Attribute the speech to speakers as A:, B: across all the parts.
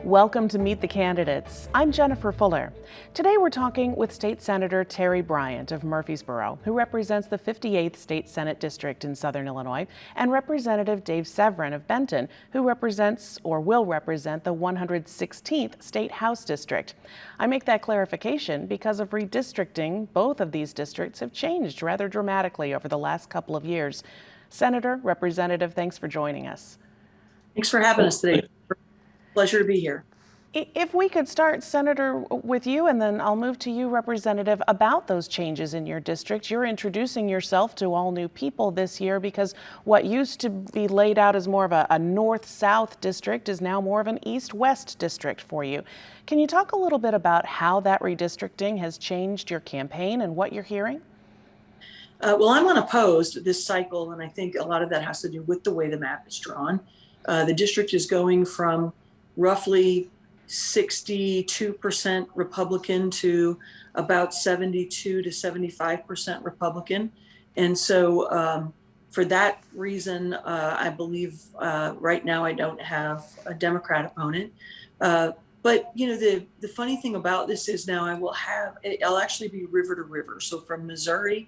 A: Welcome to Meet the Candidates. I'm Jennifer Fuller. Today we're talking with State Senator Terri Bryant of Murphysboro, who represents the 58th State Senate District in Southern Illinois, and Representative Dave Severin of Benton, who represents or will represent the 116th State House District. I make that clarification because of redistricting. Both of these districts have changed rather dramatically over the last couple of years. Senator, Representative, thanks for joining us.
B: Thanks for having us today. Pleasure to be here.
A: If we could start, Senator, with you, and then I'll move to you, Representative, about those changes in your district. You're introducing yourself to all new people this year because what used to be laid out as more of a north-south district is now more of an east-west district for you. Can you talk a little bit about how that redistricting has changed your campaign and what you're hearing?
B: Well, I'm unopposed this cycle, and I think a lot of that has to do with the way the map is drawn. The district is going from roughly 62% Republican to about 72 to 75% Republican. And so for that reason, I believe right now I don't have a Democrat opponent. But you know, the funny thing about this is now I'll actually be river to river. So from Missouri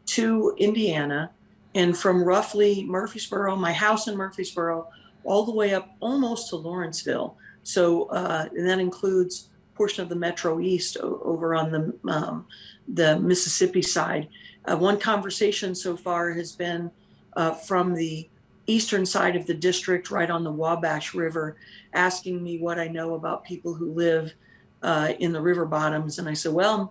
B: to Indiana, and from roughly Murphysboro, my house in Murphysboro, all the way up almost to Lawrenceville. So, and that includes a portion of the Metro East over on the Mississippi side. One conversation so far has been from the eastern side of the district, right on the Wabash River, asking me what I know about people who live in the river bottoms. And I said, well, I'm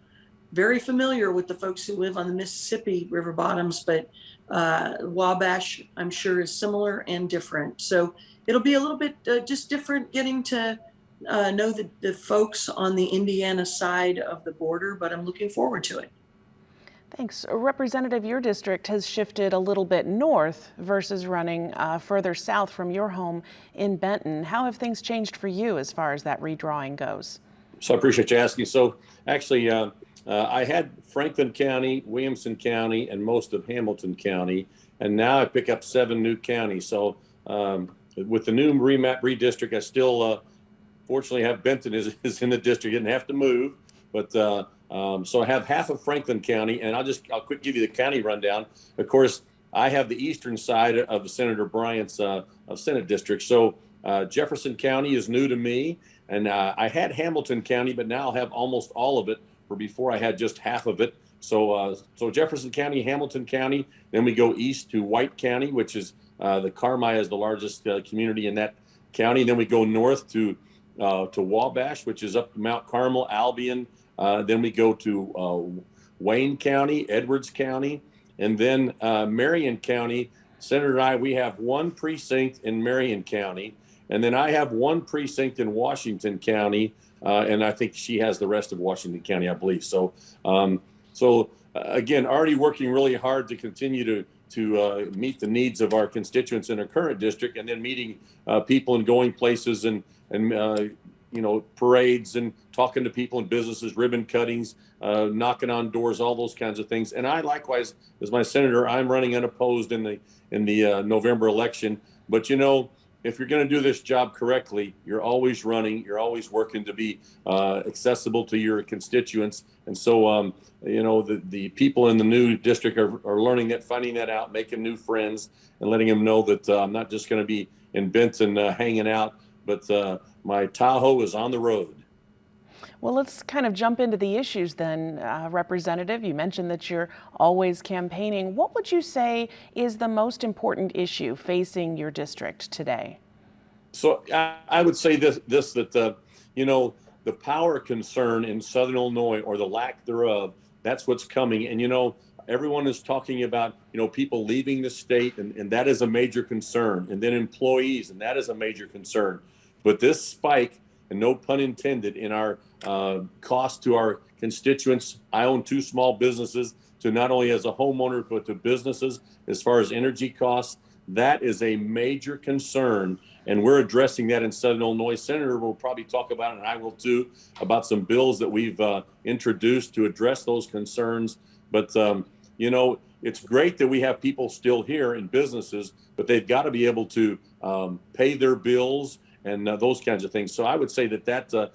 B: very familiar with the folks who live on the Mississippi river bottoms, but Wabash, I'm sure, is similar and different. So it'll be a little bit just different getting to know the folks on the Indiana side of the border, but I'm looking forward to it.
A: Thanks. Representative, your district has shifted a little bit north versus running further south from your home in Benton. How have things changed for you as far as that redrawing goes?
C: So I appreciate you asking. So actually, I had Franklin County, Williamson County, and most of Hamilton County, and now I pick up 7 new counties. So with the new remap redistrict, I still fortunately have Benton is in the district. Didn't have to move, but so I have half of Franklin County, and I'll quick give you the county rundown. Of course, I have the eastern side of Senator Bryant's Senate district. So Jefferson County is new to me, and I had Hamilton County, but now I'll have almost all of it. Where before I had just half of it. So Jefferson County, Hamilton County, then we go east to White County, which is the Carmi is the largest community in that county. Then we go north to Wabash, which is up Mount Carmel, Albion. Then we go to Wayne County, Edwards County, and then Marion County. Senator and I, we have one precinct in Marion County, and then I have one precinct in Washington County. And I think she has the rest of Washington County, I believe. So, again, already working really hard to continue to meet the needs of our constituents in our current district, and then meeting people and going places and you know, parades and talking to people in businesses, ribbon cuttings, knocking on doors, all those kinds of things. And I likewise, as my senator, I'm running unopposed in the November election. But you know, if you're going to do this job correctly, you're always running, you're always working to be accessible to your constituents. And so, you know, the people in the new district are learning that, finding that out, making new friends, and letting them know that I'm not just going to be in Benton hanging out, but my Tahoe is on the road.
A: Well, let's kind of jump into the issues then, Representative. You mentioned that you're always campaigning. What would you say is the most important issue facing your district today?
C: So I would say this that, you know, the power concern in Southern Illinois, or the lack thereof, that's what's coming. And, you know, everyone is talking about, you know, people leaving the state, and that is a major concern. And then employees, and that is a major concern. But this spike, and no pun intended, in our cost to our constituents. I own 2 small businesses, to not only as a homeowner, but to businesses as far as energy costs. That is a major concern, and we're addressing that in Southern Illinois. Senator will probably talk about it, and I will too, about some bills that we've introduced to address those concerns. But, you know, it's great that we have people still here in businesses, but they've got to be able to pay their bills and those kinds of things. So I would say that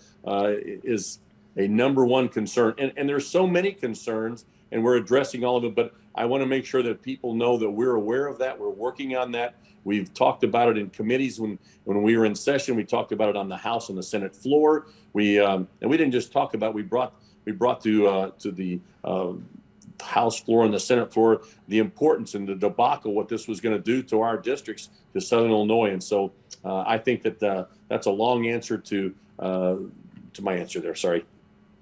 C: is a number one concern. And there's so many concerns, and we're addressing all of it. But I want to make sure that people know that we're aware of that. We're working on that. We've talked about it in committees when we were in session. We talked about it on the House and the Senate floor. And we didn't just talk about it. We brought to the House floor and the Senate floor the importance and the debacle what this was going to do to our districts, to Southern Illinois. And so I think that that's a long answer to my answer there. Sorry.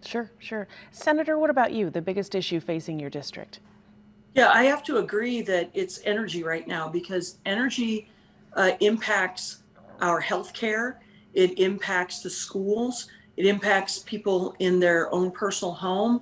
A: Sure. Senator, what about you? The biggest issue facing your district?
B: Yeah, I have to agree that it's energy right now, because energy impacts our health care. It impacts the schools. It impacts people in their own personal home.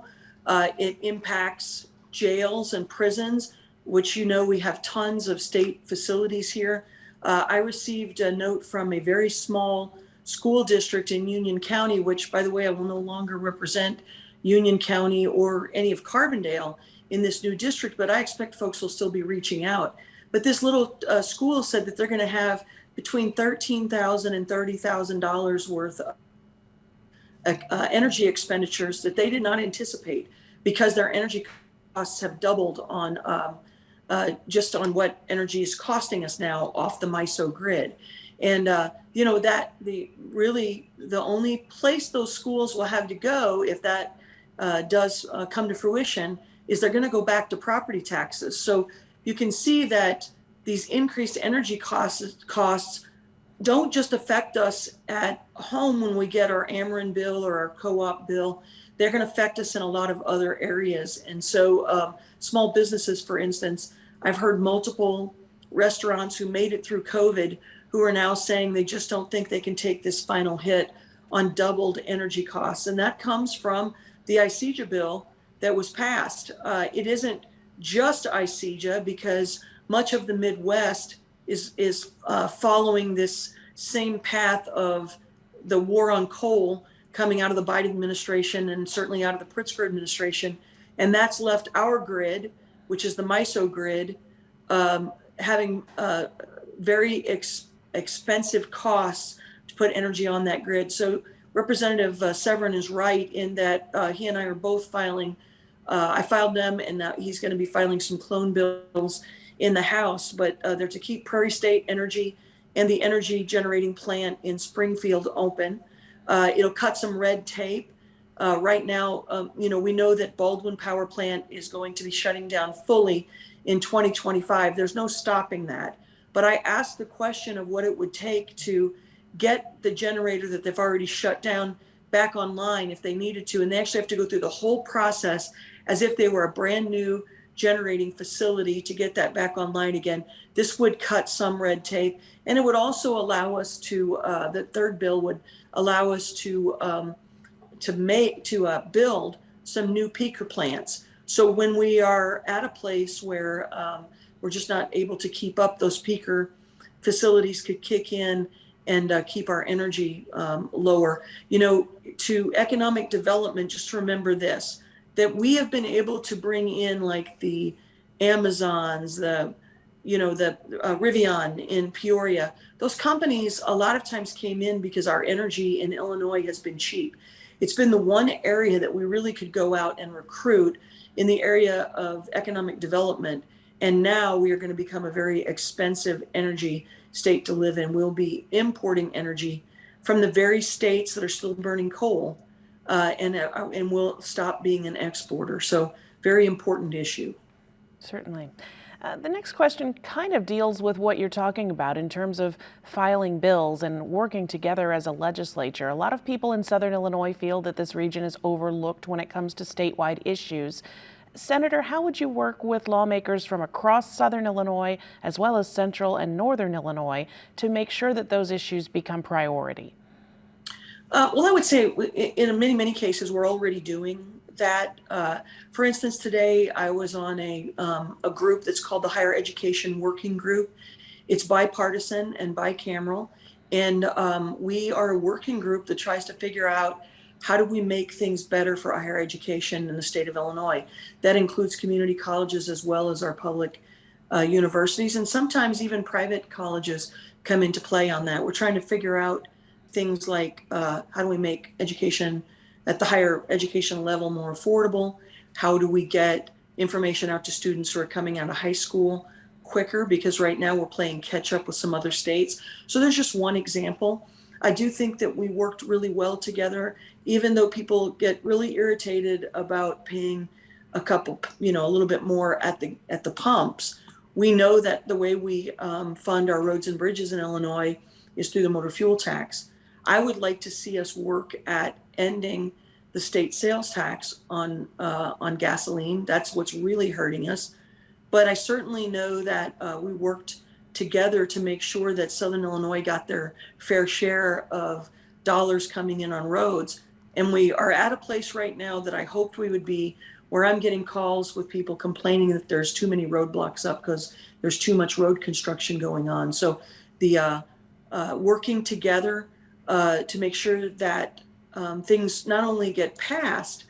B: It impacts jails and prisons, which, we have tons of state facilities here. I received a note from a very small school district in Union County, which, by the way, I will no longer represent Union County or any of Carbondale in this new district, but I expect folks will still be reaching out. But this little school said that they're going to have between $13,000 and $30,000 worth of energy expenditures that they did not anticipate, because their energy costs have doubled on just on what energy is costing us now off the MISO grid. And that the only place those schools will have to go if that does come to fruition is they're going to go back to property taxes. So you can see that these increased energy costs don't just affect us at home when we get our Ameren bill or our co-op bill. They're going to affect us in a lot of other areas. And so small businesses, for instance, I've heard multiple restaurants who made it through COVID who are now saying they just don't think they can take this final hit on doubled energy costs. And that comes from the ICEJA bill that was passed. It isn't just ICEJA, because much of the Midwest is following this same path of the war on coal coming out of the Biden administration and certainly out of the Pritzker administration. And that's left our grid, which is the MISO grid, having very expensive costs to put energy on that grid. So Representative Severin is right in that he and I are both filing. I filed them, and he's going to be filing some clone bills in the House, but they're to keep Prairie State Energy and the energy generating plant in Springfield open. It'll cut some red tape. Right now, we know that Baldwin Power Plant is going to be shutting down fully in 2025. There's no stopping that. But I asked the question of what it would take to get the generator that they've already shut down back online if they needed to. And they actually have to go through the whole process as if they were a brand new generating facility to get that back online again. This would cut some red tape, and it would also allow us to, the third bill would allow us to build some new peaker plants. So when we are at a place where we're just not able to keep up, those peaker facilities could kick in and keep our energy lower. To economic development, just remember this, that we have been able to bring in like the Amazons, the Rivian in Peoria. Those companies a lot of times came in because our energy in Illinois has been cheap. It's been the one area that we really could go out and recruit in the area of economic development. And now we are going to become a very expensive energy state to live in. We'll be importing energy from the very states that are still burning coal, and we'll stop being an exporter. So very important issue.
A: Certainly. The next question kind of deals with what you're talking about in terms of filing bills and working together as a legislature. A lot of people in Southern Illinois feel that this region is overlooked when it comes to statewide issues. Senator, how would you work with lawmakers from across Southern Illinois as well as Central and Northern Illinois to make sure that those issues become priority?
B: Well, I would say in many cases we're already doing that. For instance, today I was on a group that's called the Higher Education Working Group. It's bipartisan and bicameral, and we are a working group that tries to figure out how do we make things better for higher education in the state of Illinois. That includes community colleges as well as our public universities, and sometimes even private colleges come into play on that. We're trying to figure out things like how do we make education at the higher education level more affordable? How do we get information out to students who are coming out of high school quicker? Because right now we're playing catch up with some other states. So there's just one example. I do think that we worked really well together, even though people get really irritated about paying a couple, a little bit more at the pumps. We know that the way we fund our roads and bridges in Illinois is through the motor fuel tax. I would like to see us work at ending the state sales tax on gasoline. That's what's really hurting us. But I certainly know that we worked together to make sure that Southern Illinois got their fair share of dollars coming in on roads. And we are at a place right now that I hoped we would be, where I'm getting calls with people complaining that there's too many roadblocks up because there's too much road construction going on. So the working together to make sure that things not only get passed,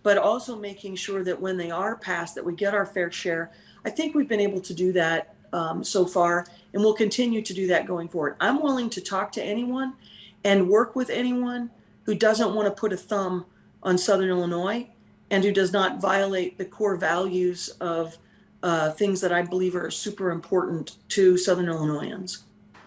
B: but also making sure that when they are passed, that we get our fair share. I think we've been able to do that so far, and we'll continue to do that going forward. I'm willing to talk to anyone and work with anyone who doesn't want to put a thumb on Southern Illinois and who does not violate the core values of things that I believe are super important to Southern Illinoisans.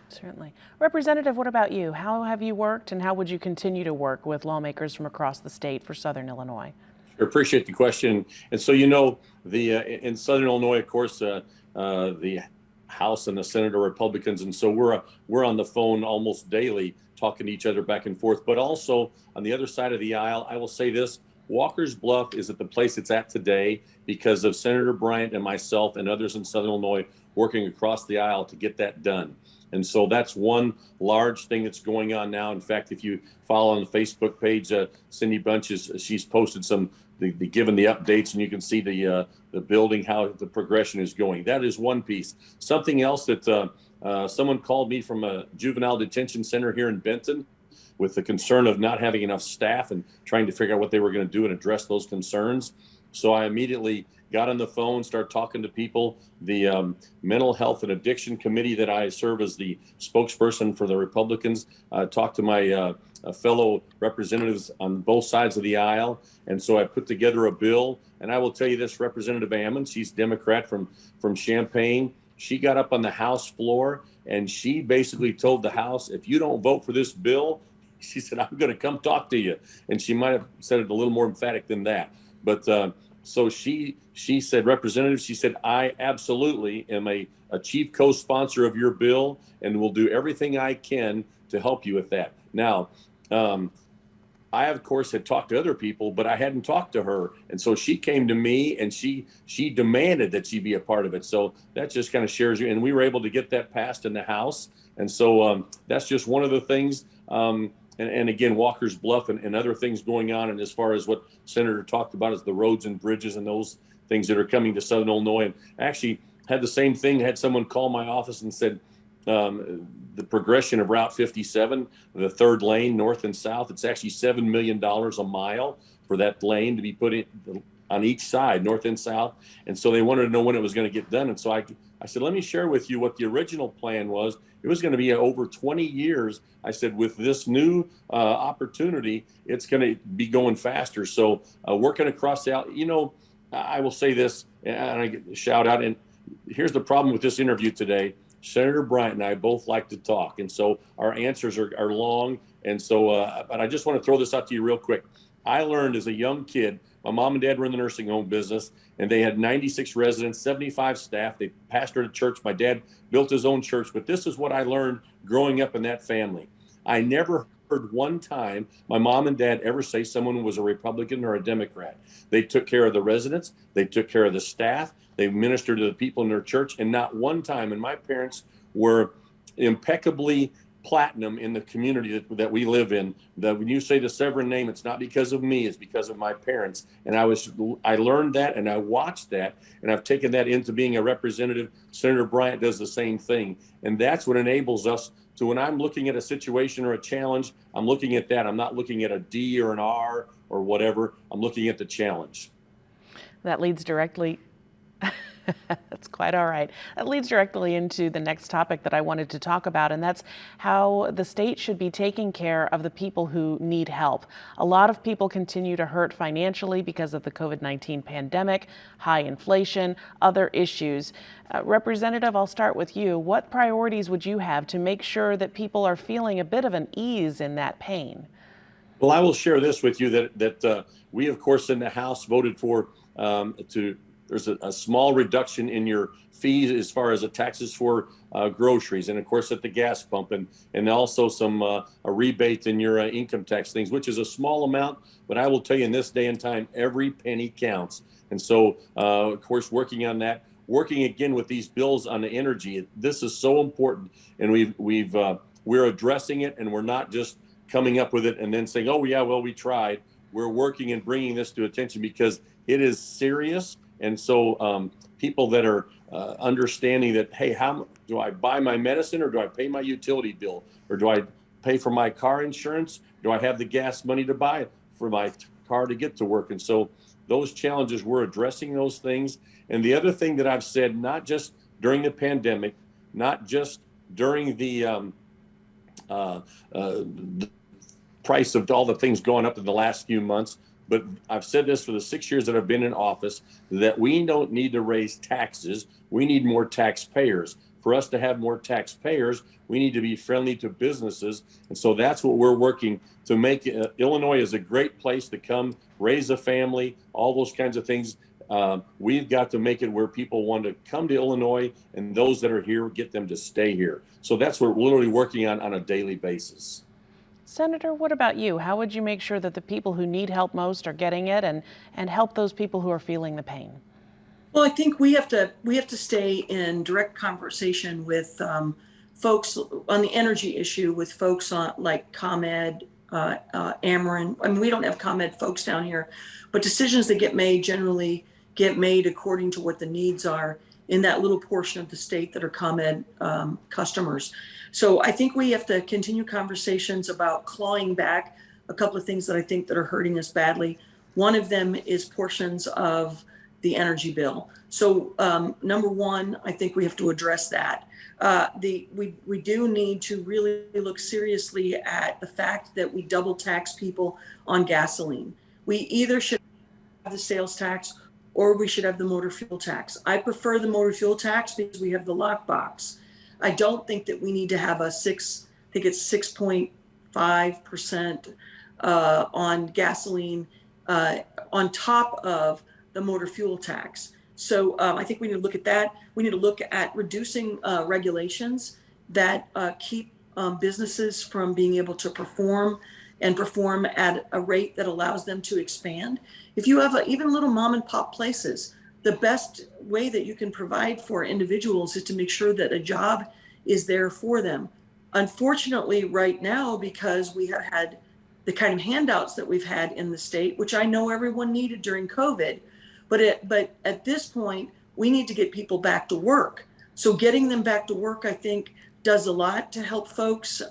A: Certainly. Representative, what about you? How have you worked and how would you continue to work with lawmakers from across the state for Southern Illinois?
C: I appreciate the question. And so, in Southern Illinois, of course, the House and the Senate are Republicans. And so we're on the phone almost daily talking to each other back and forth. But also on the other side of the aisle, I will say this, Walker's Bluff is at the place it's at today because of Senator Bryant and myself and others in Southern Illinois working across the aisle to get that done. And so that's one large thing that's going on now. In fact, if you follow on the Facebook page, Cindy Bunch she's posted given the updates, and you can see the building, how the progression is going. That is one piece. Something else that someone called me from a juvenile detention center here in Benton with the concern of not having enough staff and trying to figure out what they were going to do and address those concerns. So I immediately got on the phone, started talking to people. The Mental Health and Addiction Committee that I serve as the spokesperson for the Republicans, talked to my fellow representatives on both sides of the aisle. And so I put together a bill. And I will tell you this, Representative Ammon, she's Democrat from Champaign. She got up on the House floor and she basically told the House, if you don't vote for this bill, she said, I'm going to come talk to you. And she might have said it a little more emphatic than that. But so she said, Representative, she said, I absolutely am a chief co-sponsor of your bill and will do everything I can to help you with that. Now, I, of course, had talked to other people, but I hadn't talked to her. And so she came to me and she demanded that she be a part of it. So that just kind of shares you. And we were able to get that passed in the House. And so that's just one of the things. And again, Walker's Bluff and other things going on. And as far as what Senator talked about is the roads and bridges and those things that are coming to Southern Illinois. And actually had the same thing, had someone call my office and said, the progression of Route 57, the third lane, north and south, it's actually $7 million a mile for that lane to be put in on each side, north and south. And so they wanted to know when it was going to get done. And so I said, let me share with you what the original plan was. It was going to be over 20 years. I said, with this new opportunity, it's going to be going faster. So working across the aisle, I will say this, and I get a shout out. And here's the problem with this interview today. Senator Bryant and I both like to talk. And so our answers are long. And so, but I just want to throw this out to you real quick. I learned as a young kid, my mom and dad were in the nursing home business, and they had 96 residents, 75 staff. They pastored a church. My dad built his own church. But this is what I learned growing up in that family. I never heard one time my mom and dad ever say someone was a Republican or a Democrat. They took care of the residents. They took care of the staff. They ministered to the people in their church. And not one time, and my parents were impeccably platinum in the community that we live in, that when you say the Severin name, it's not because of me, it's because of my parents. And I learned that and I watched that, and I've taken that into being a representative. Senator Bryant does the same thing. And that's what enables us to, when I'm looking at a situation or a challenge, I'm looking at that. I'm not looking at a D or an R or whatever. I'm looking at the challenge.
A: That leads directly That's quite all right. That leads directly into the next topic that I wanted to talk about, and that's how the state should be taking care of the people who need help. A lot of people continue to hurt financially because of the COVID-19 pandemic, high inflation, other issues. Representative, I'll start with you. What priorities would you have to make sure that people are feeling a bit of an ease in that pain?
C: Well, I will share this with you that we, of course, in the House voted for there's a small reduction in your fees as far as the taxes for groceries, and of course at the gas pump, and also some a rebate in your income tax things, which is a small amount, but I will tell you, in this day and time, every penny counts. And so, of course, working on that, working again with these bills on the energy, this is so important, and we're addressing it, and we're not just coming up with it and then saying, oh yeah, well, we tried. We're working and bringing this to attention because it is serious. And so people that are understanding that, hey, how do I buy my medicine, or do I pay my utility bill, or do I pay for my car insurance? Do I have the gas money to buy for my car to get to work? And so those challenges, we're addressing those things. And the other thing that I've said, not just during the pandemic, not just during the price of all the things going up in the last few months, but I've said this for the 6 years that I've been in office, that we don't need to raise taxes. We need more taxpayers. For us to have more taxpayers, we need to be friendly to businesses. And so that's what we're working to make. Illinois is a great place to come, raise a family, all those kinds of things. We've got to make it where people want to come to Illinois, and those that are here, get them to stay here. So that's what we're literally working on a daily basis.
A: Senator, what about you? How would you make sure that the people who need help most are getting it, and help those people who are feeling the pain?
B: Well, I think we have to stay in direct conversation with folks on the energy issue, with folks on like ComEd, Ameren. I mean, we don't have ComEd folks down here, but decisions that get made generally get made according to what the needs are in that little portion of the state that are ComEd customers. So I think we have to continue conversations about clawing back a couple of things that I think that are hurting us badly. One of them is portions of the energy bill. So number one, I think we have to address that. We do need to really look seriously at the fact that we double tax people on gasoline. We either should have the sales tax, or we should have the motor fuel tax. I prefer the motor fuel tax because we have the lockbox. I don't think that we need to have I think it's 6.5% on gasoline on top of the motor fuel tax. So I think we need to look at that. We need to look at reducing regulations that keep businesses from being able to perform at a rate that allows them to expand. If you have even little mom and pop places, the best way that you can provide for individuals is to make sure that a job is there for them. Unfortunately, right now, because we have had the kind of handouts that we've had in the state, which I know everyone needed during COVID, but at this point, we need to get people back to work. So getting them back to work, I think, does a lot to help folks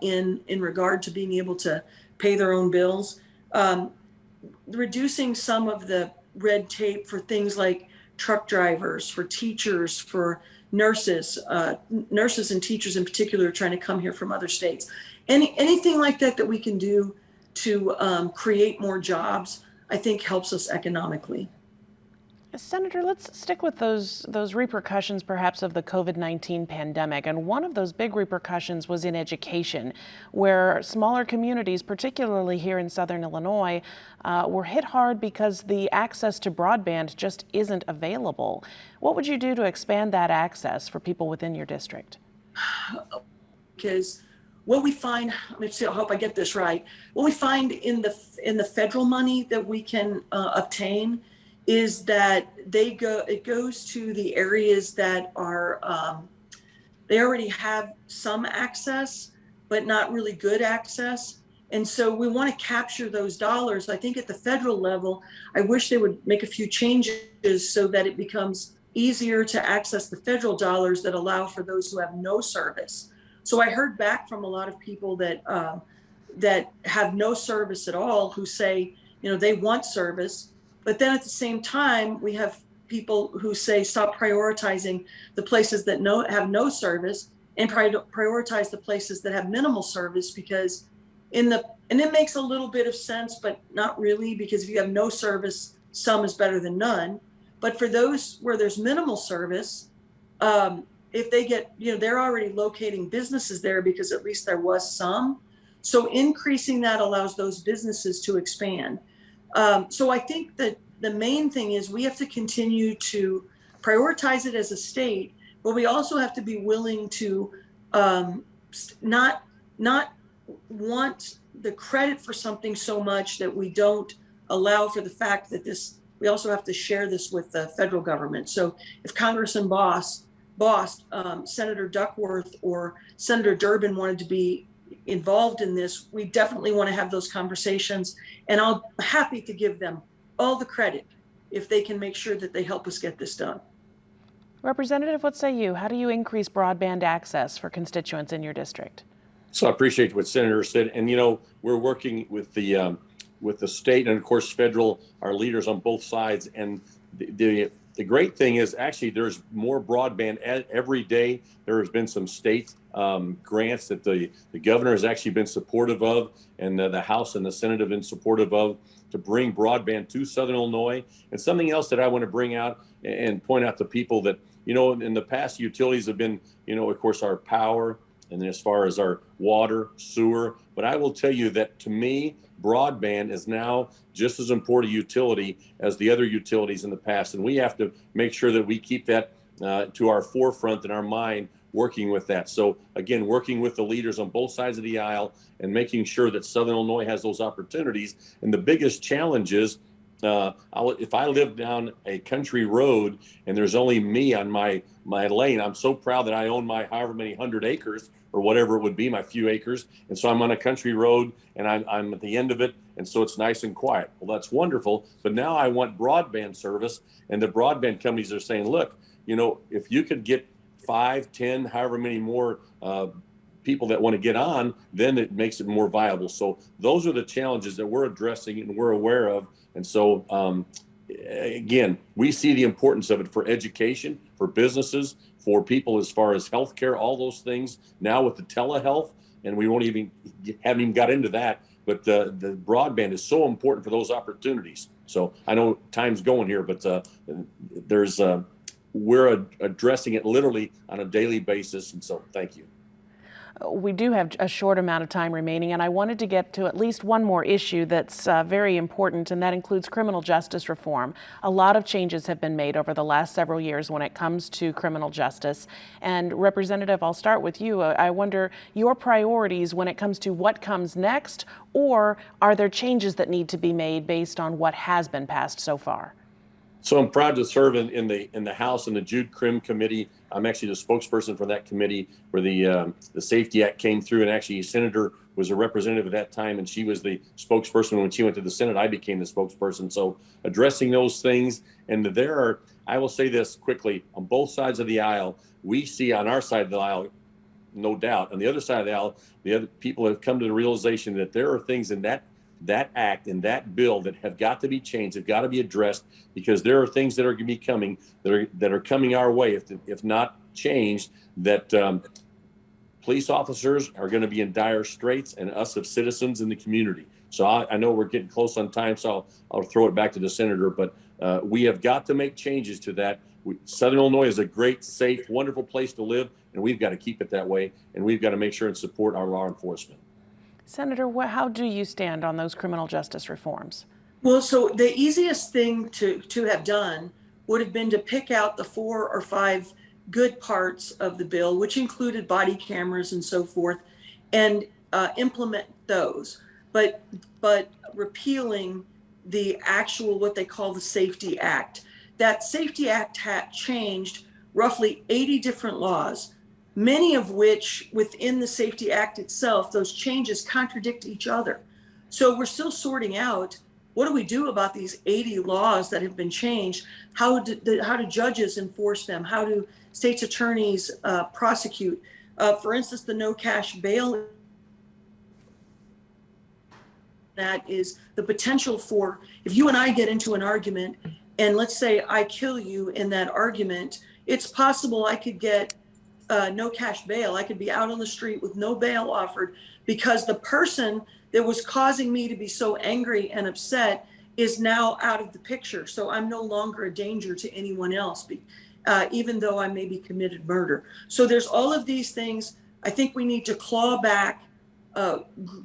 B: in regard to being able to pay their own bills. Reducing some of the red tape for things like truck drivers, for teachers, for nurses and teachers in particular trying to come here from other states. Anything like that we can do to create more jobs, I think helps us economically.
A: Senator, let's stick with those repercussions perhaps of the COVID-19 pandemic. And one of those big repercussions was in education, where smaller communities, particularly here in Southern Illinois, were hit hard because the access to broadband just isn't available. What would you do to expand that access for people within your district?
B: Because what we find, let me see, I hope I get this right. What we find in the federal money that we can obtain is that it goes to the areas that are they already have some access, but not really good access. And so we want to capture those dollars. I think at the federal level, I wish they would make a few changes so that it becomes easier to access the federal dollars that allow for those who have no service. So I heard back from a lot of people that have no service at all, who say, they want service. But then at the same time, we have people who say stop prioritizing the places that have no service and prioritize the places that have minimal service, because and it makes a little bit of sense, but not really, because if you have no service, some is better than none. But for those where there's minimal service, if they get, they're already locating businesses there because at least there was some. So increasing that allows those businesses to expand. So I think that the main thing is we have to continue to prioritize it as a state, but we also have to be willing to not want the credit for something so much that we don't allow for the fact that we also have to share this with the federal government. So if Congressman Boss, Senator Duckworth, or Senator Durbin wanted to be involved in this, we definitely want to have those conversations, and I'm happy to give them all the credit if they can make sure that they help us get this done.
A: Representative, what say you? How do you increase broadband access for constituents in your district?
C: So I appreciate what Senator said, and we're working with the state and of course federal, our leaders on both sides. And the great thing is actually there's more broadband every day. There has been some state grants that the governor has actually been supportive of, and the House and the Senate have been supportive of, to bring broadband to Southern Illinois. And something else that I want to bring out and point out to people that, in the past, utilities have been, of course, our power, and as far as our water, sewer. But I will tell you that to me, broadband is now just as important a utility as the other utilities in the past. And we have to make sure that we keep that to our forefront in our mind, working with that. So again, working with the leaders on both sides of the aisle and making sure that Southern Illinois has those opportunities. And the biggest challenge is, if I live down a country road and there's only me on my lane, I'm so proud that I own my however many 100 acres or whatever it would be, my few acres. And so I'm on a country road and I'm at the end of it. And so it's nice and quiet. Well, that's wonderful. But now I want broadband service. And the broadband companies are saying, look, if you could get 5, 10, however many more people that want to get on, then it makes it more viable. So those are the challenges that we're addressing and we're aware of. And so, again, we see the importance of it for education, for businesses, for people as far as healthcare, all those things. Now with the telehealth, and we haven't even got into that, but the broadband is so important for those opportunities. So I know time's going here, but we're addressing it literally on a daily basis. And so thank you.
A: We do have a short amount of time remaining, and I wanted to get to at least one more issue that's very important, and that includes criminal justice reform. A lot of changes have been made over the last several years when it comes to criminal justice. And Representative, I'll start with you. I wonder your priorities when it comes to what comes next, or are there changes that need to be made based on what has been passed so far?
C: So I'm proud to serve in the House and the Jude Crim Committee. I'm actually the spokesperson for that committee where the Safety Act came through, and actually Senator was a representative at that time, and she was the spokesperson when she went to the Senate. I became the spokesperson. So addressing those things, and I will say this quickly, on both sides of the aisle, we see on our side of the aisle, no doubt, on the other side of the aisle, the other people have come to the realization that there are things in that act and that bill that have got to be changed, have got to be addressed, because there are things that are going to be coming that are coming our way if not changed, that police officers are going to be in dire straits, and us as citizens in the community. So I know we're getting close on time, so I'll throw it back to the senator, but we have got to make changes to that. Southern Illinois is a great, safe, wonderful place to live, and we've got to keep it that way, and we've got to make sure and support our law enforcement.
A: Senator, how do you stand on those criminal justice reforms?
B: Well, so the easiest thing to have done would have been to pick out the 4 or 5 good parts of the bill, which included body cameras and so forth, and implement those. But repealing the actual, what they call the Safety Act. That Safety Act had changed roughly 80 different laws, many of which within the Safety Act itself, those changes contradict each other. So we're still sorting out, what do we do about these 80 laws that have been changed? How do judges enforce them? How do state's attorneys prosecute? For instance, the no cash bail, that is the potential for, if you and I get into an argument and let's say I kill you in that argument, it's possible I could get no cash bail. I could be out on the street with no bail offered because the person that was causing me to be so angry and upset is now out of the picture. So I'm no longer a danger to anyone else, even though I maybe committed murder. So there's all of these things. I think we need to claw back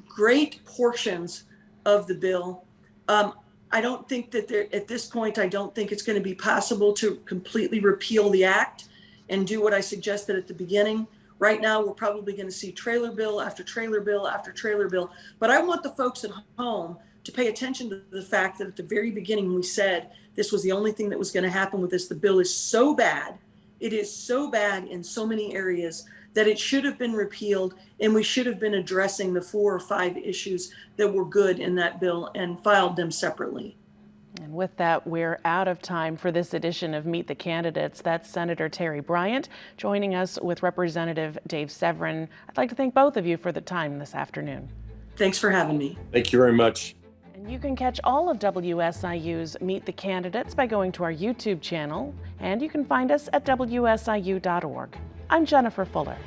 B: great portions of the bill. I don't think that at this point, I don't think it's going to be possible to completely repeal the act and do what I suggested at the beginning. Right now, we're probably going to see trailer bill after trailer bill after trailer bill. But I want the folks at home to pay attention to the fact that at the very beginning, we said this was the only thing that was going to happen with this. The bill is so bad. It is so bad in so many areas that it should have been repealed, and we should have been addressing the 4 or 5 issues that were good in that bill and filed them separately.
A: And with that, we're out of time for this edition of Meet the Candidates. That's Senator Terri Bryant joining us with Representative Dave Severin. I'd like to thank both of you for the time this afternoon.
B: Thanks for having me.
C: Thank you very much.
A: And you can catch all of WSIU's Meet the Candidates by going to our YouTube channel, and you can find us at WSIU.org. I'm Jennifer Fuller.